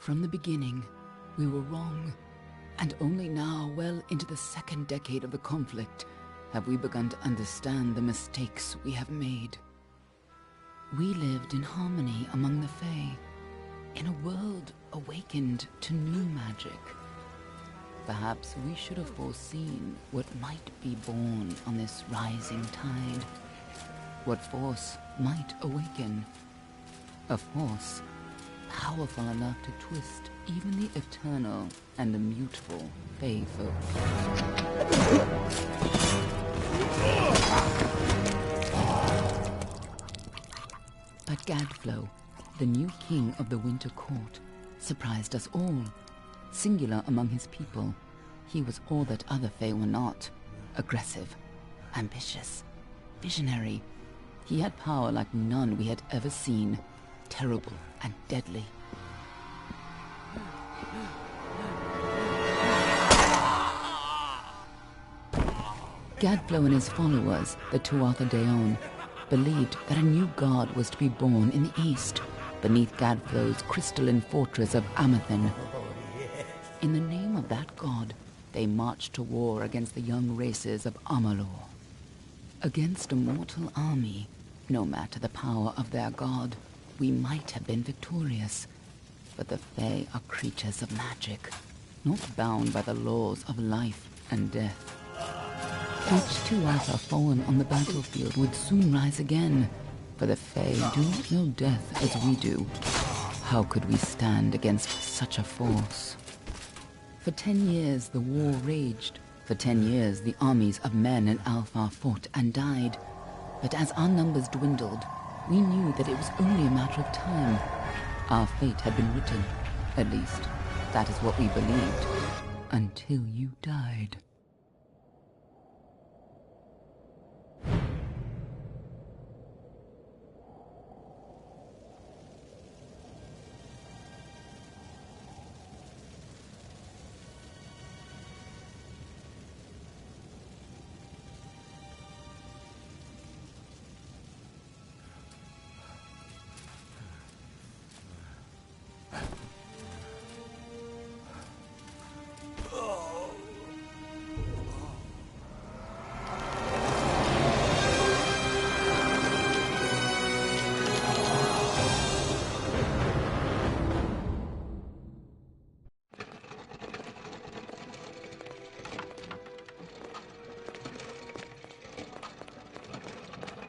From the beginning, we were wrong. And only now, well into the second decade of the conflict, have we begun to understand the mistakes we have made. We lived in harmony among the Fae, in a world awakened to new magic. Perhaps we should have foreseen what might be born on this rising tide. What force might awaken. A force powerful enough to twist even the eternal and the mutable Fae folk. But Gadflow, the new king of the Winter Court, surprised us all. Singular among his people, he was all that other Fae were not. Aggressive, ambitious, visionary. He had power like none we had ever seen. Terrible and deadly. Gadflow and his followers, the Tuatha Deon, believed that a new god was to be born in the east, beneath Gadflow's crystalline fortress of Amathen. In the name of that god, they marched to war against the young races of Amalur. Against a mortal army, no matter the power of their god, we might have been victorious. But the Fae are creatures of magic, not bound by the laws of life and death. Each Tuatha fallen on the battlefield would soon rise again, for the Fae do not know death as we do. How could we stand against such a force? For 10 years the war raged. For 10 years the armies of Men and Alpha fought and died. But as our numbers dwindled, we knew that it was only a matter of time. Our fate had been written. At least, that is what we believed. Until you died.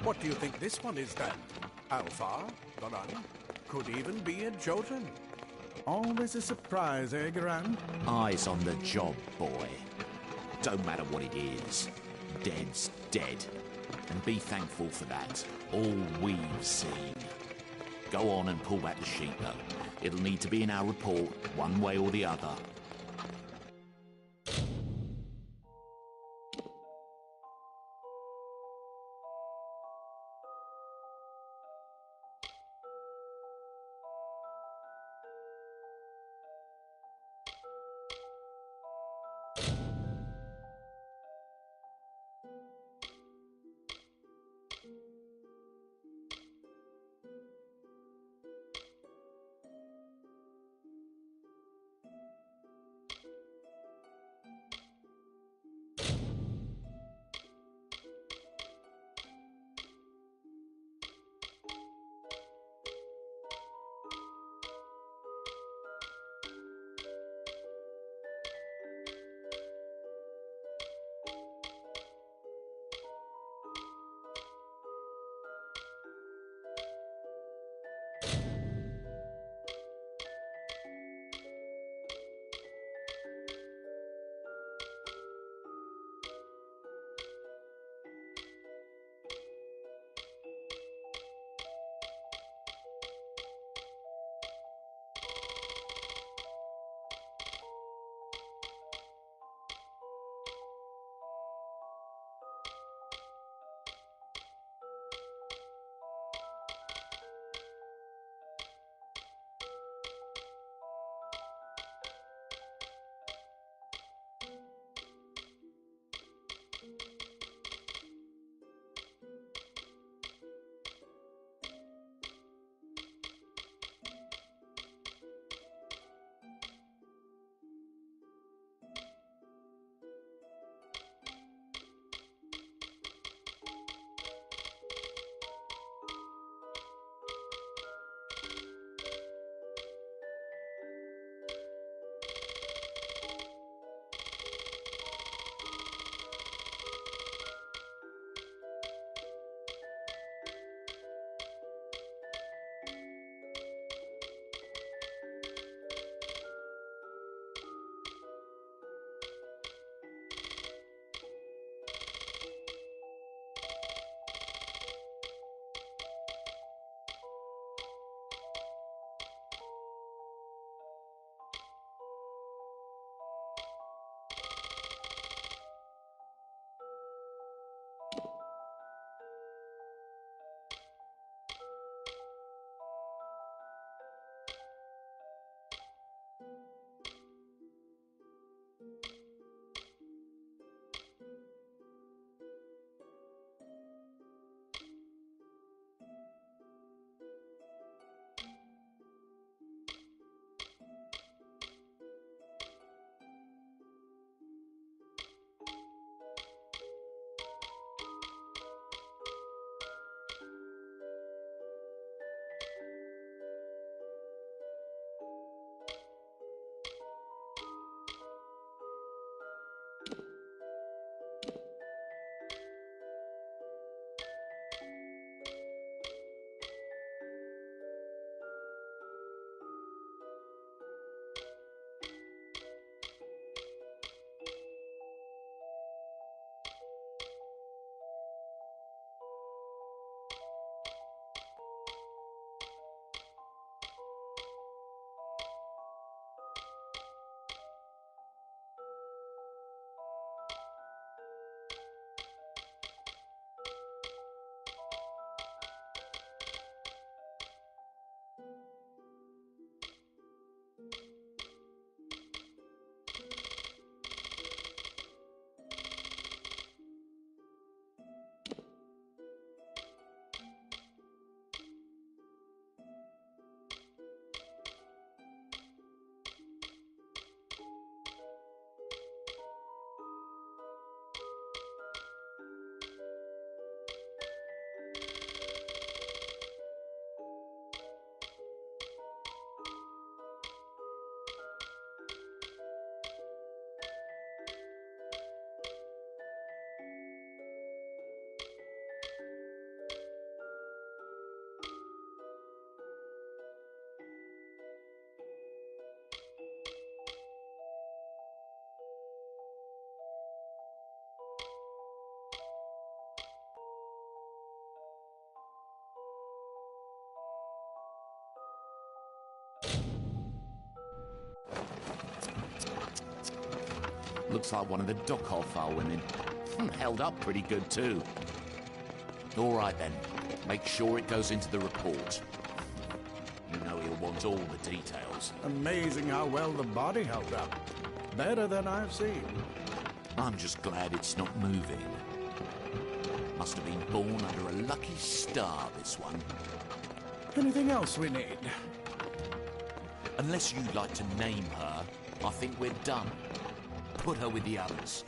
What do you think this one is then? Alpha? Garan? Could even be a Jotun. Always a surprise, eh, Garan? Eyes on the job, boy. Don't matter what it is. Dead's dead. And be thankful for that. All we've seen. Go on and pull back the sheet, though. It'll need to be in our report, one way or the other. Looks like one of the Dockhall women. Held up pretty good, too. All right, then. Make sure it goes into the report. You know he'll want all the details. Amazing how well the body held up. Better than I've seen. I'm just glad it's not moving. Must have been born under a lucky star, this one. Anything else we need? Unless you'd like to name her, I think we're done. Put her with the others.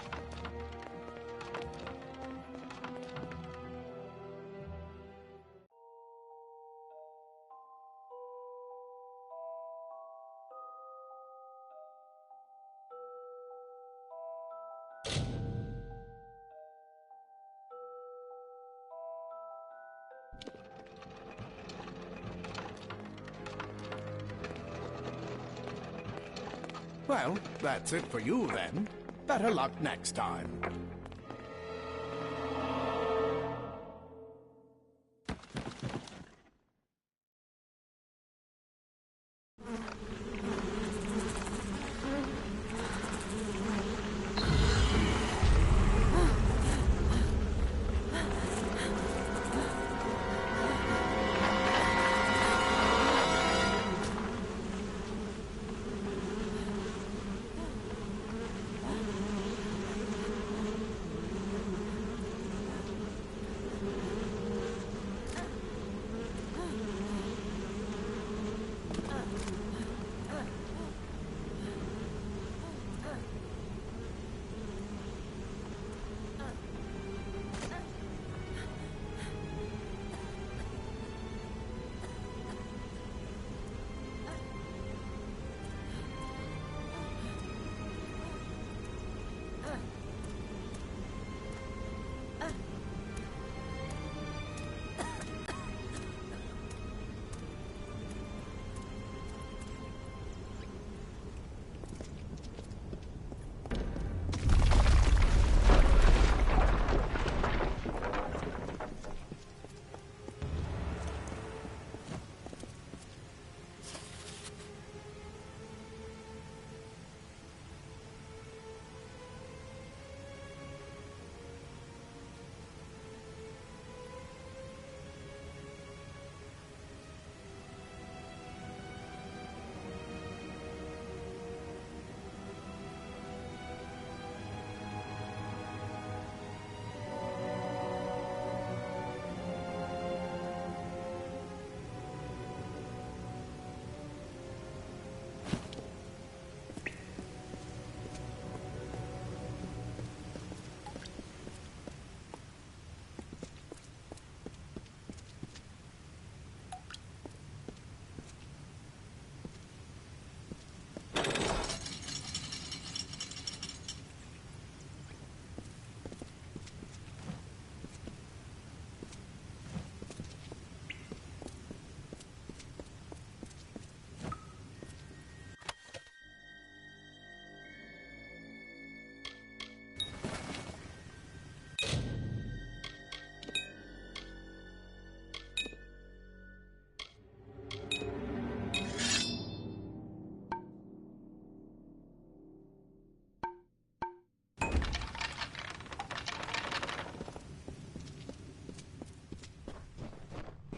Well, that's it for you then. Better luck next time.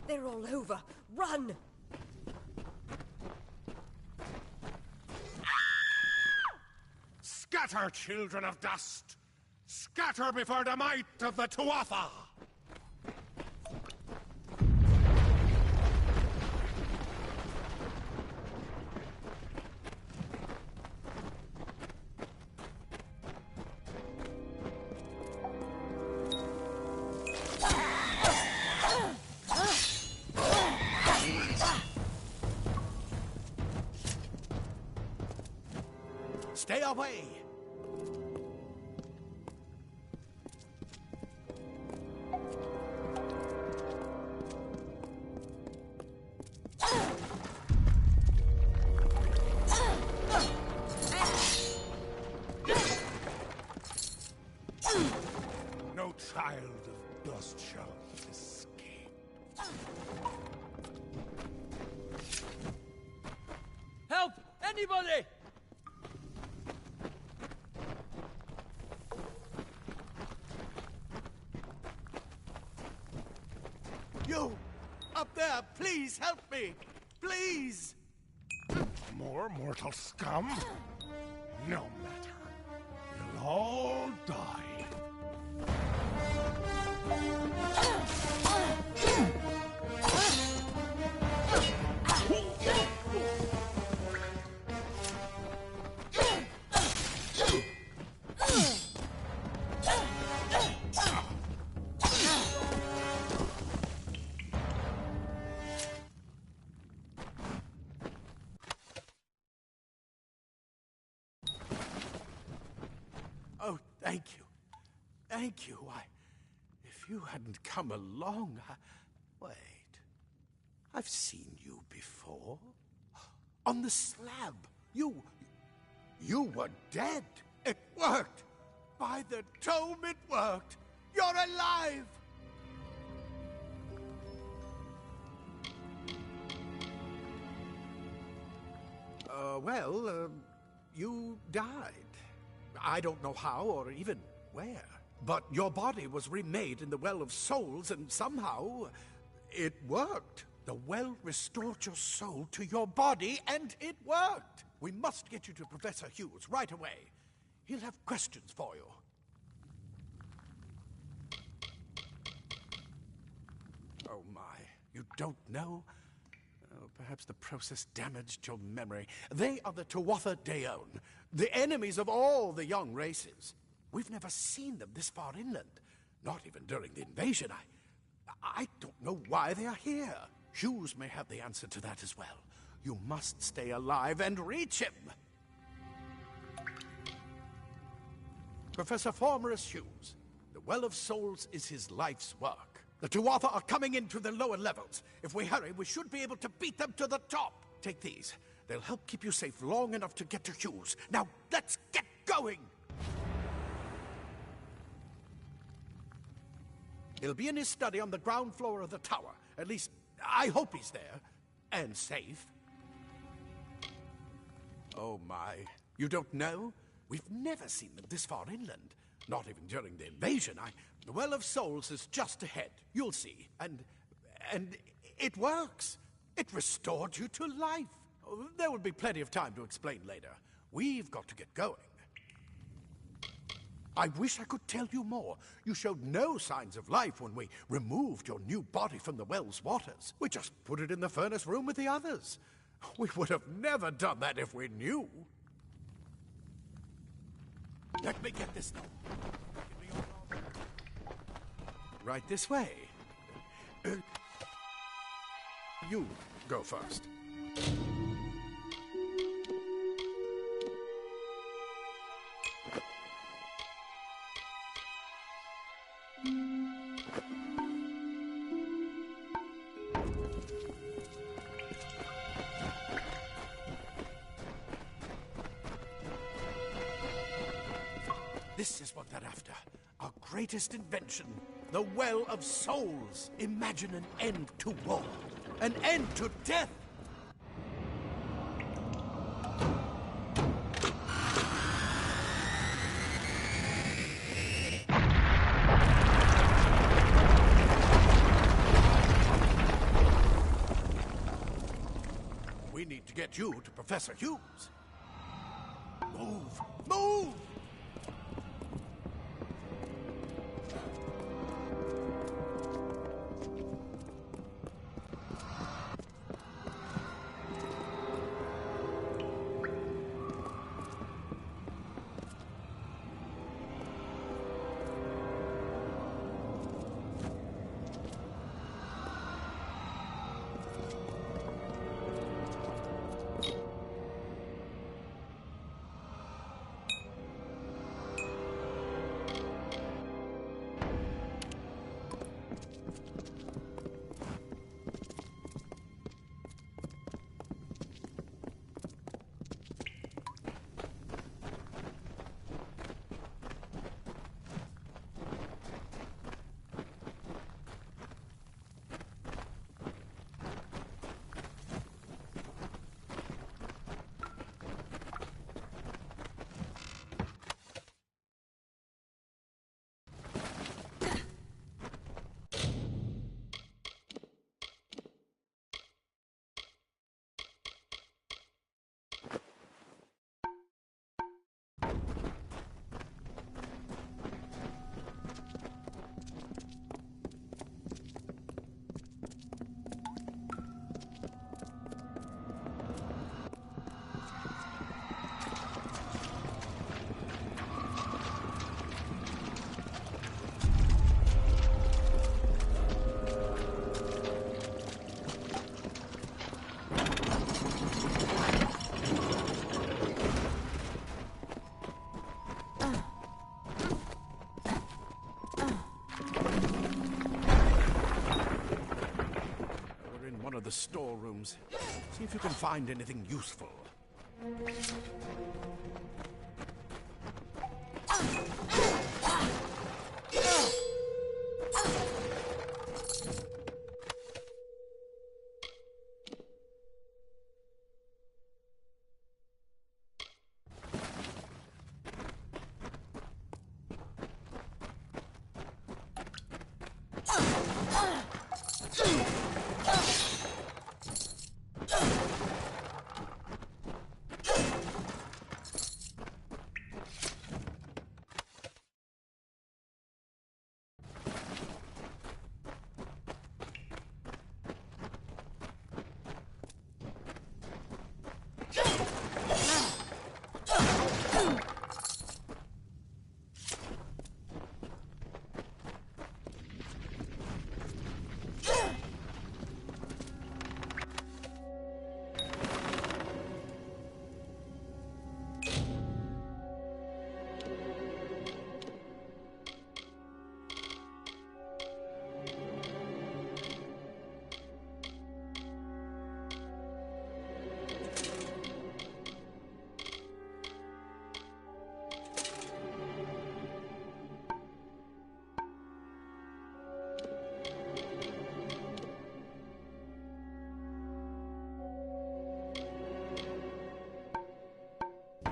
They're all over. Run! Scatter, children of dust! Scatter before the might of the Tuatha! Stay away! No child of dust shall escape. Help! Anybody! You! Up there! Please help me! Please! More mortal scum? No matter. You'll all die. Oh, thank you. Thank you. If you hadn't come along, Wait. I've seen you before. On the slab. You were dead. It worked. By the tome, it worked. You're alive. You died. I don't know how or even where. But your body was remade in the Well of Souls, and somehow it worked. The well restored your soul to your body, and it worked. We must get you to Professor Hughes right away. He'll have questions for you. Oh my, you don't know? Oh, perhaps the process damaged your memory. They are the Tuatha Deon, the enemies of all the young races. We've never seen them this far inland, not even during the invasion. I don't know why they are here. Hughes may have the answer to that as well. You must stay alive and reach him. Professor Formerus Hughes, the Well of Souls is his life's work. The Tuatha are coming into the lower levels. If we hurry, we should be able to beat them to the top. Take these. They'll help keep you safe long enough to get to Hughes. Now, let's get going! He'll be in his study on the ground floor of the tower. At least, I hope he's there. And safe. Oh my. You don't know? We've never seen them this far inland. Not even during the invasion. The Well of Souls is just ahead. You'll see. And it works. It restored you to life. There will be plenty of time to explain later. We've got to get going. I wish I could tell you more. You showed no signs of life when we removed your new body from the well's waters. We just put it in the furnace room with the others. We would have never done that if we knew. Let me get this now. Right this way. You go first. This is what they're after. Our greatest invention. The Well of Souls. Imagine an end to war. An end to death. get you to Professor Hughes. Move! Move! The storerooms. See if you can find anything useful.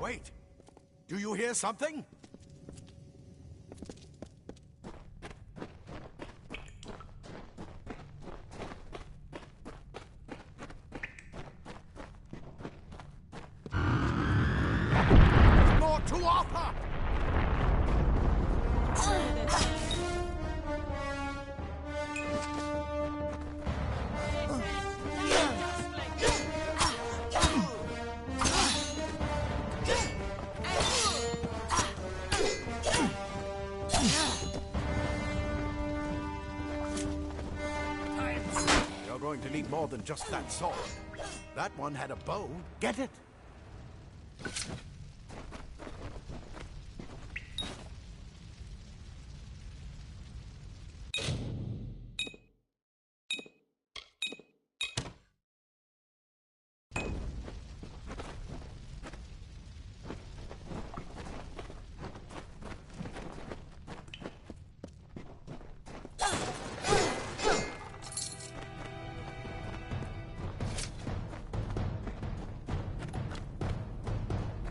Wait! Do you hear something? More to offer! Going to need more than just that sword. That one had a bow. Get it?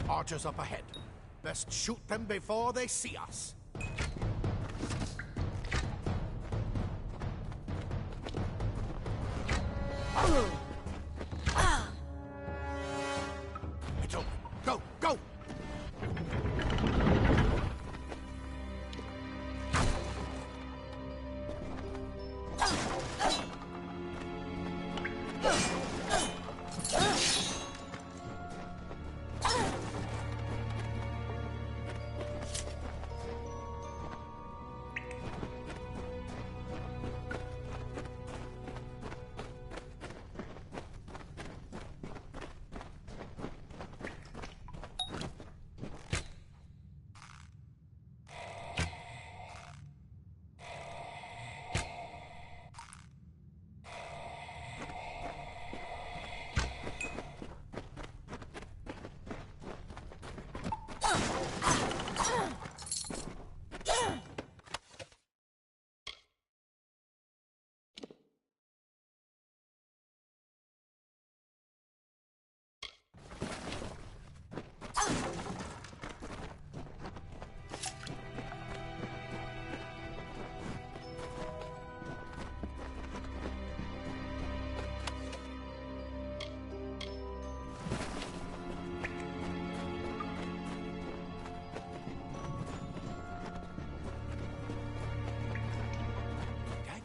Archers up ahead. Best shoot them before they see us.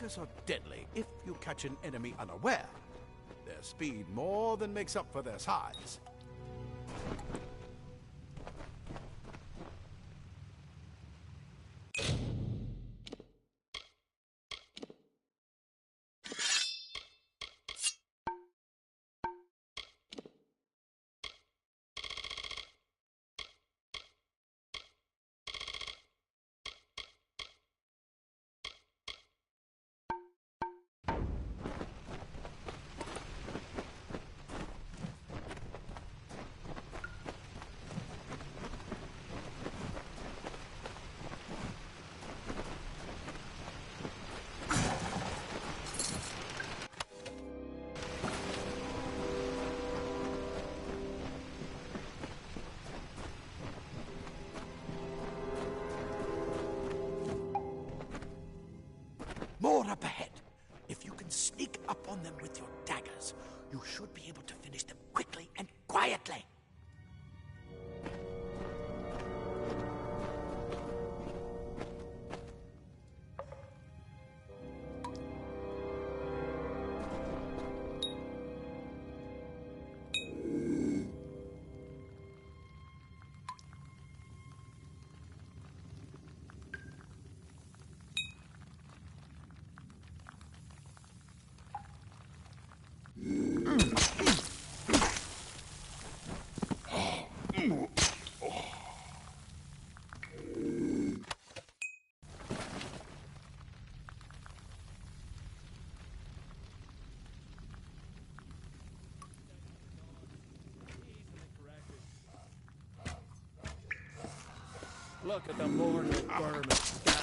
daggers are deadly if you catch an enemy unaware. Their speed more than makes up for their size. More up ahead. If you can sneak up on them with your daggers, you should be able to finish them quickly and quietly. Look at the mortal vermin scattered.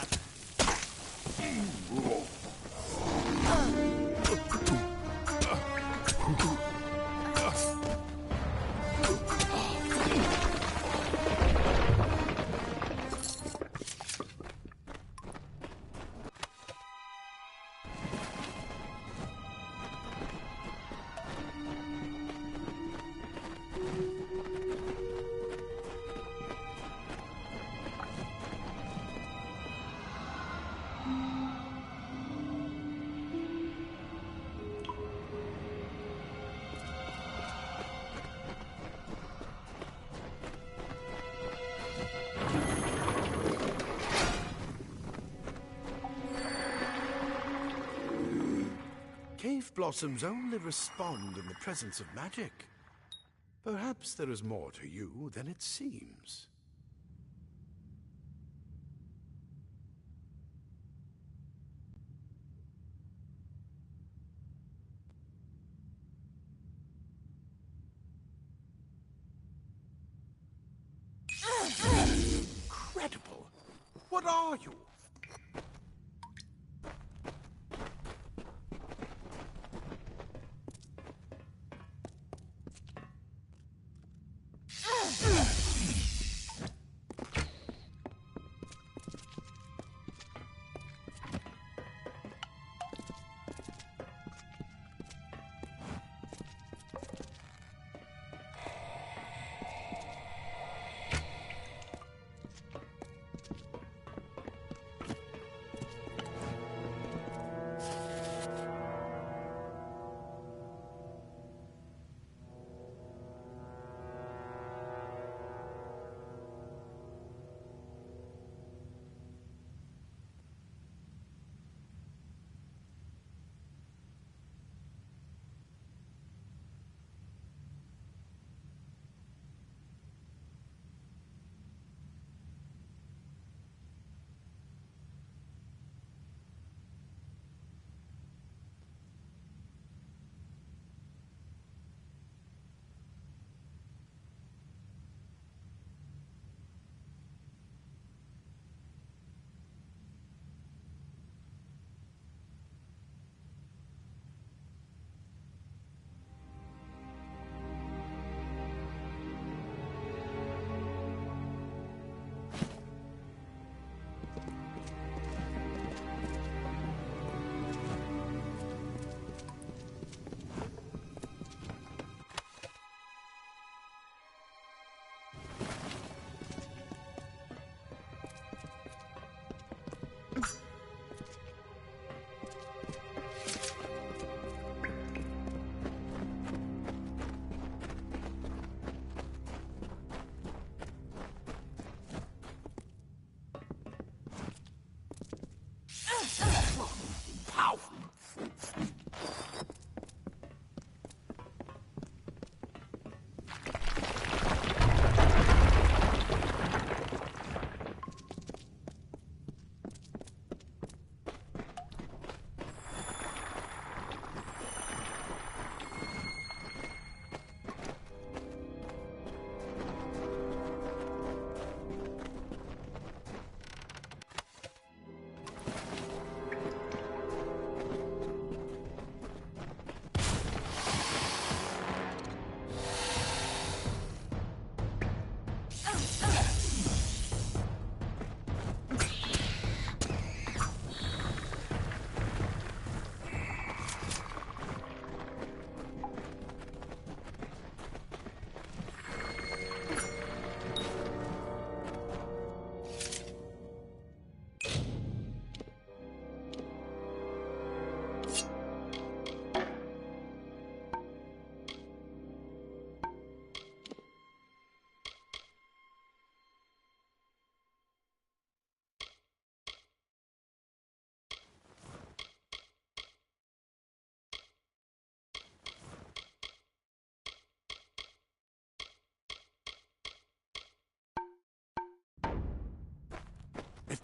Cave blossoms only respond in the presence of magic. Perhaps there is more to you than it seems. Incredible! What are you?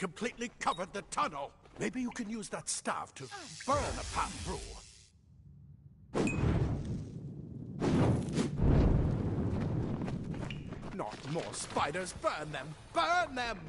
completely covered the tunnel. Maybe you can use that staff to burn a pan brew. Not more spiders. Burn them! Burn them!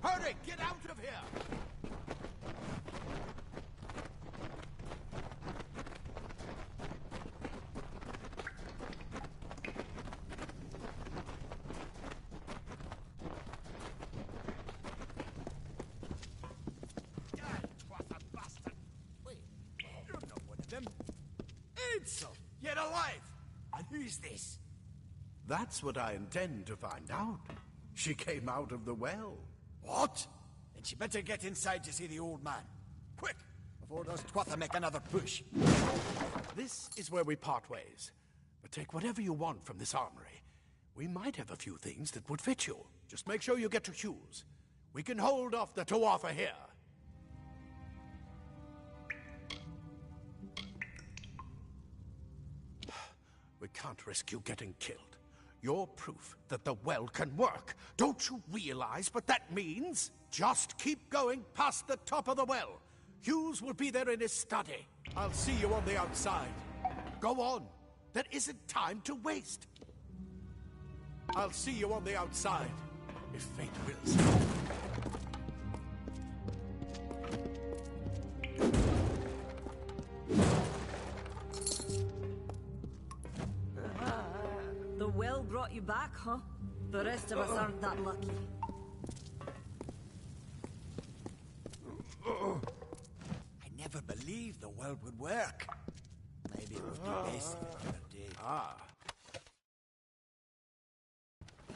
Hurry! Get out of here! Wait, you're not one of them. Ansel, yet alive! And who's this? That's what I intend to find out. She came out of the well. What? Then she better get inside to see the old man. Quick, before those Twatha make another push. This is where we part ways. But take whatever you want from this armory. We might have a few things that would fit you. Just make sure you get your shoes. We can hold off the Tuatha here. We can't risk you getting killed. You're proof that the well can work. Don't you realize what that means? Just keep going past the top of the well. Hughes will be there in his study. I'll see you on the outside. Go on. There isn't time to waste. I'll see you on the outside, if fate wills. The well brought you back, huh? The rest of us aren't that lucky. I never believed the world would work. Maybe it would be best if it never did.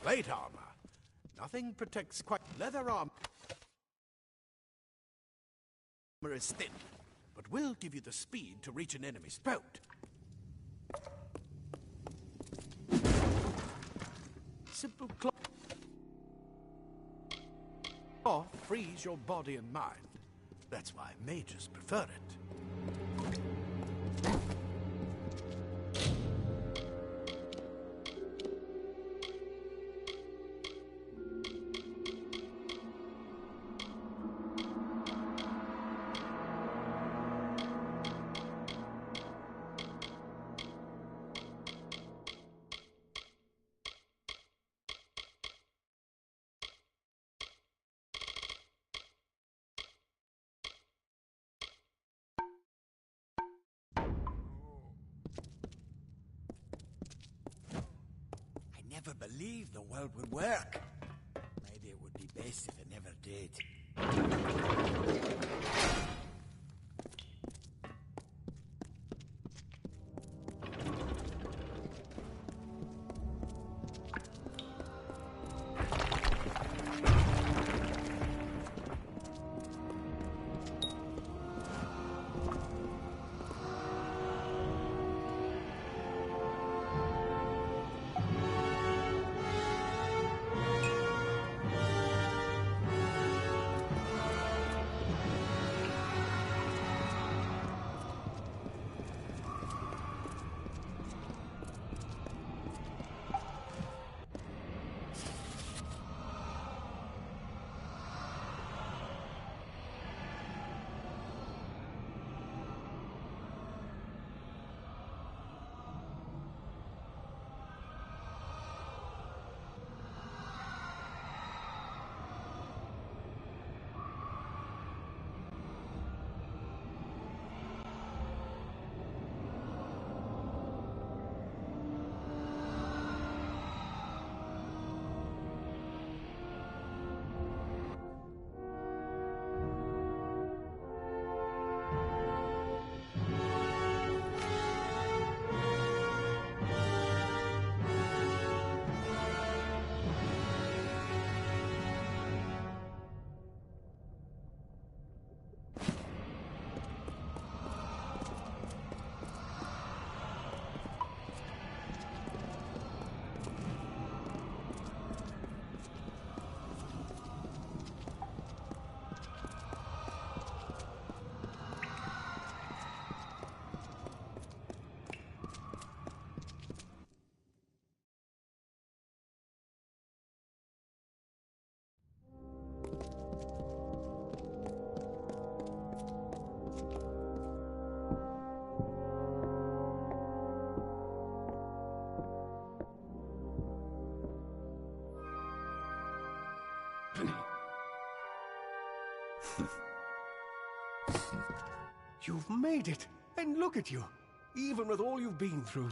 Plate armor. Nothing protects quite. Leather armor is thin, but will give you the speed to reach an enemy's throat. Simple cloth frees your body and mind. That's why mages prefer it. I never believed the world would work. Maybe it would be best if it never did. You've made it, and look at you, even with all you've been through.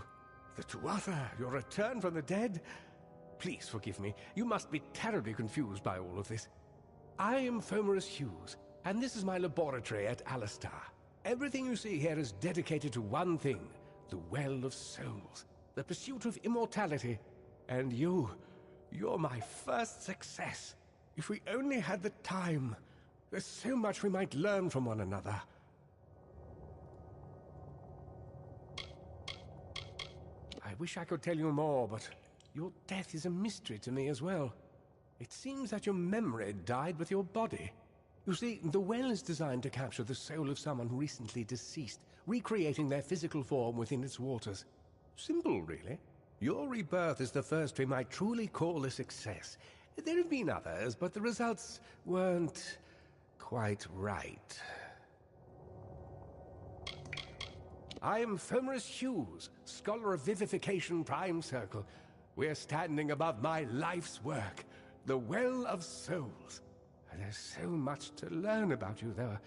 The Tuatha, your return from the dead? Please forgive me, you must be terribly confused by all of this. I am Fomerus Hughes, and this is my laboratory at Alistar. Everything you see here is dedicated to one thing, the Well of Souls, the pursuit of immortality. And you're my first success. If we only had the time, there's so much we might learn from one another. I wish I could tell you more, but your death is a mystery to me as well. It seems that your memory died with your body. You see, the well is designed to capture the soul of someone recently deceased, recreating their physical form within its waters. Simple, really. Your rebirth is the first we might truly call a success. There have been others, but the results weren't quite right. I am Fomerus Hughes, Scholar of Vivification Prime Circle. We're standing above my life's work, the Well of Souls. There's so much to learn about you, though.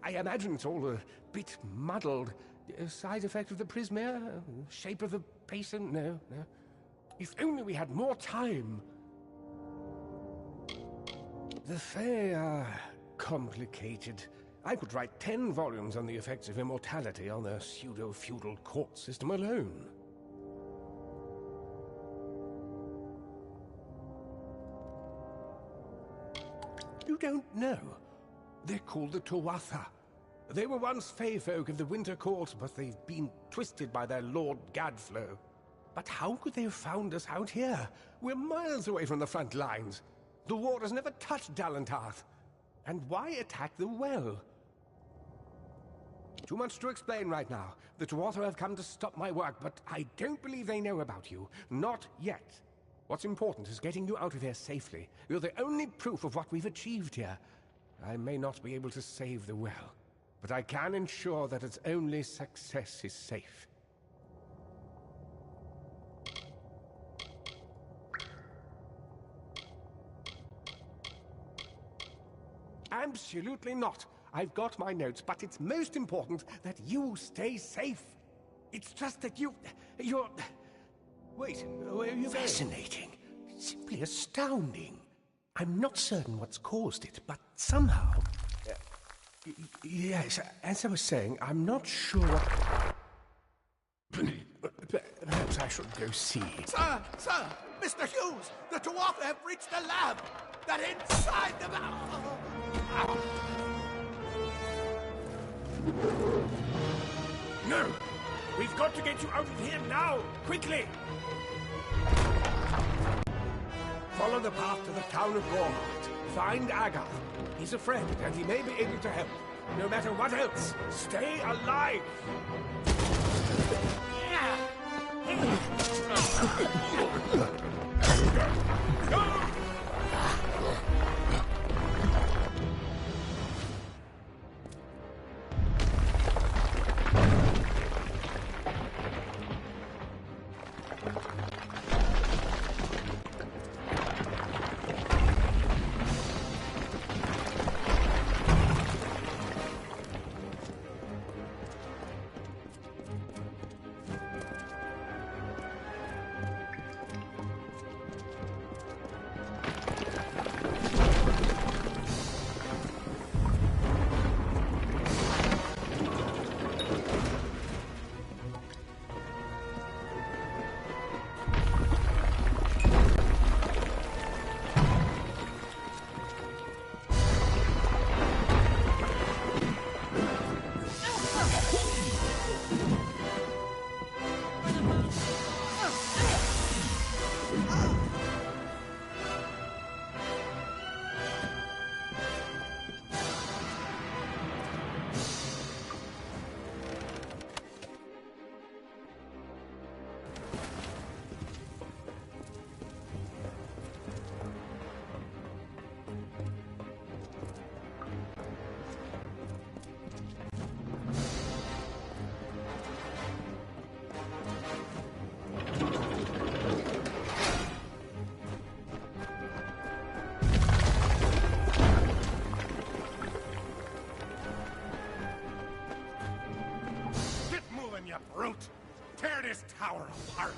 I imagine it's all a bit muddled. A side effect of the prismere? Shape of the basin? No. If only we had more time. The Fae are complicated. I could write 10 volumes on the effects of immortality on the pseudo-feudal court system alone. You don't know. They're called the Tuatha. They were once Fae folk of the Winter Court, but they've been twisted by their Lord Gadflow. But how could they have found us out here? We're miles away from the front lines. The war has never touched Dalantarth. And why attack the well? Too much to explain right now. The Tuatha have come to stop my work, but I don't believe they know about you. Not yet. What's important is getting you out of here safely. You're the only proof of what we've achieved here. I may not be able to save the well, but I can ensure that its only success is safe. Absolutely not. I've got my notes, but it's most important that you stay safe. It's just that you're... Wait, where are you going? Fascinating. Simply astounding. I'm not certain what's caused it, but somehow... yes, as I was saying, I'm not sure what... Perhaps I should go see. Sir! Mr. Hughes! The Tuatha have reached the lab! They're inside the... No! We've got to get you out of here now! Quickly! Follow the path to the town of Gormart. Find Agath. He's a friend, and he may be able to help. No matter what else, stay alive! uproot! Tear this tower apart!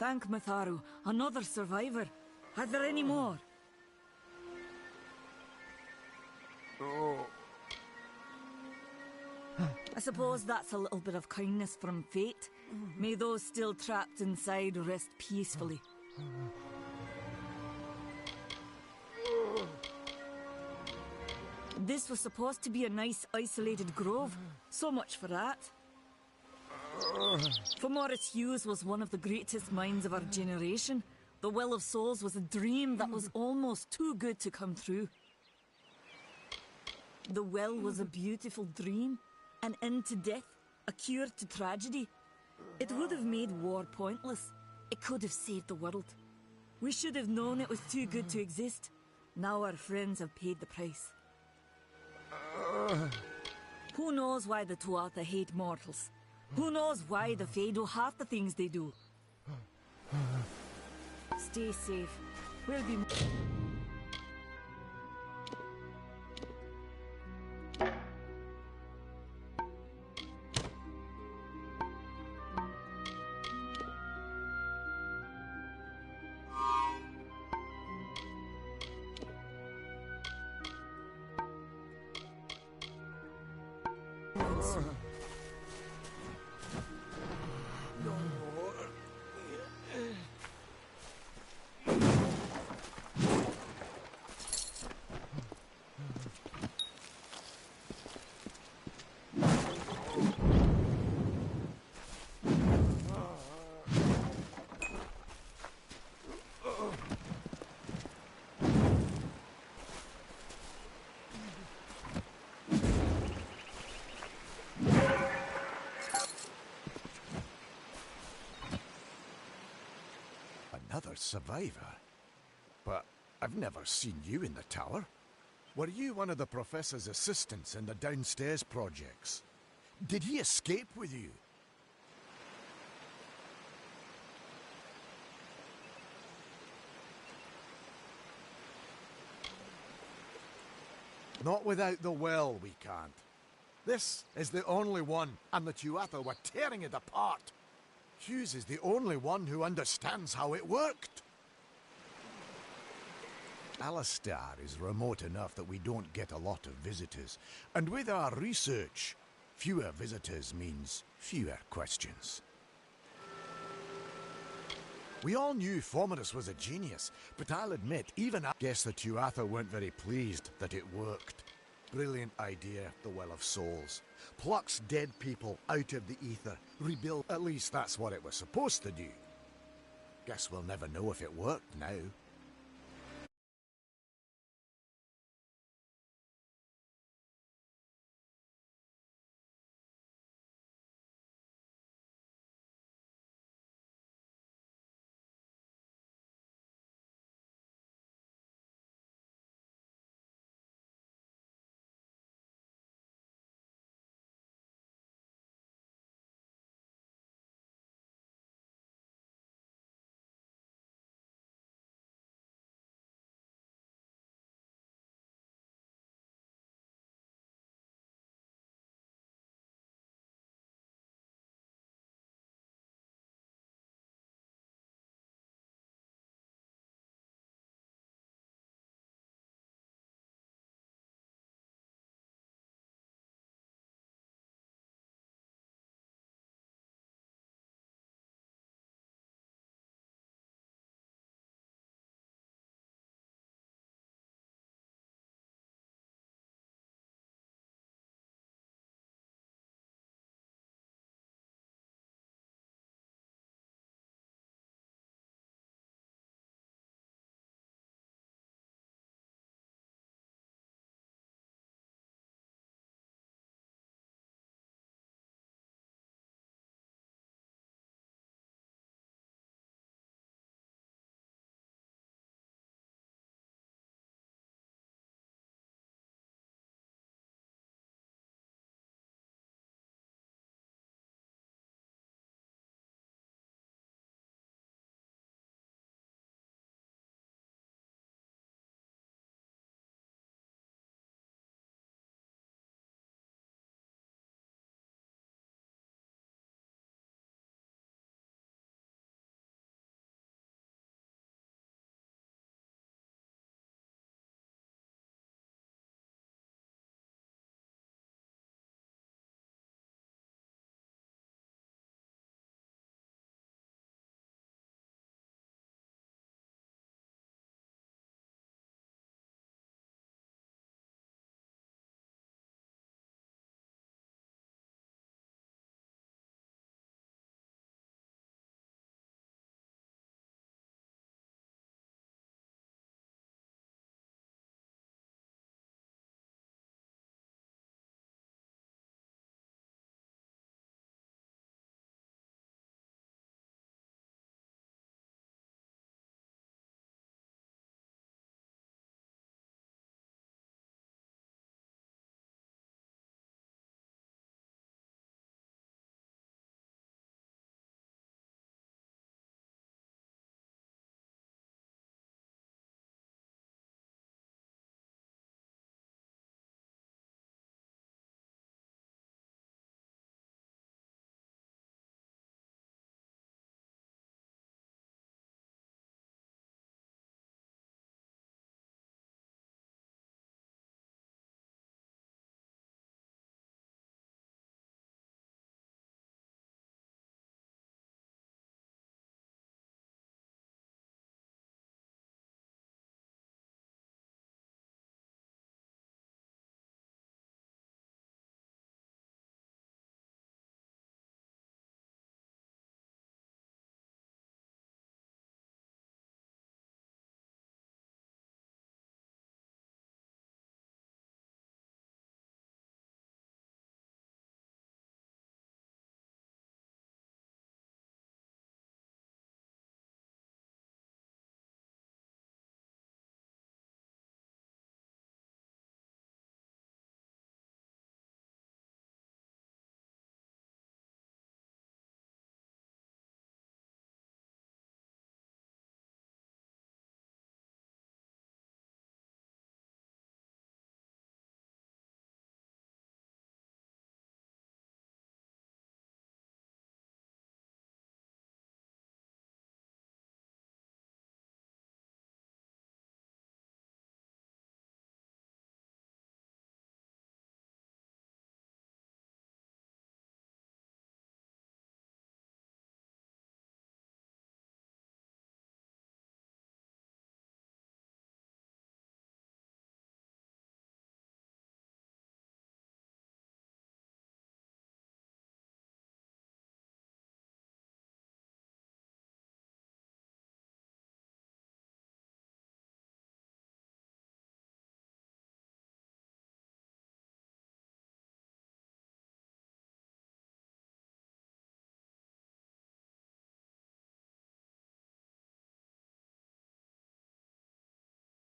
Thank Matharu, another survivor. Are there any more? I suppose that's a little bit of kindness from fate. May those still trapped inside rest peacefully. This was supposed to be a nice isolated grove. So much for that. For Morris Hughes was one of the greatest minds of our generation. The Well of Souls was a dream that was almost too good to come true. The well was a beautiful dream, an end to death, a cure to tragedy. It would have made war pointless. It could have saved the world. We should have known it was too good to exist. Now our friends have paid the price. Who knows why the Tuatha hate mortals? Who knows why the Fae do half the things they do? Stay safe. We'll be... first survivor. But I've never seen you in the tower. Were you one of the Professor's assistants in the downstairs projects? Did he escape with you? Not without the well, we can't. This is the only one, and the Tuatha were tearing it apart. Hughes is the only one who understands how it worked. Alistar is remote enough that we don't get a lot of visitors. And with our research, fewer visitors means fewer questions. We all knew Fominus was a genius, but I'll admit, even I guess the Tuatha weren't very pleased that it worked. Brilliant idea, the Well of Souls. Plucks dead people out of the ether, rebuild. At least that's what it was supposed to do. Guess we'll never know if it worked now.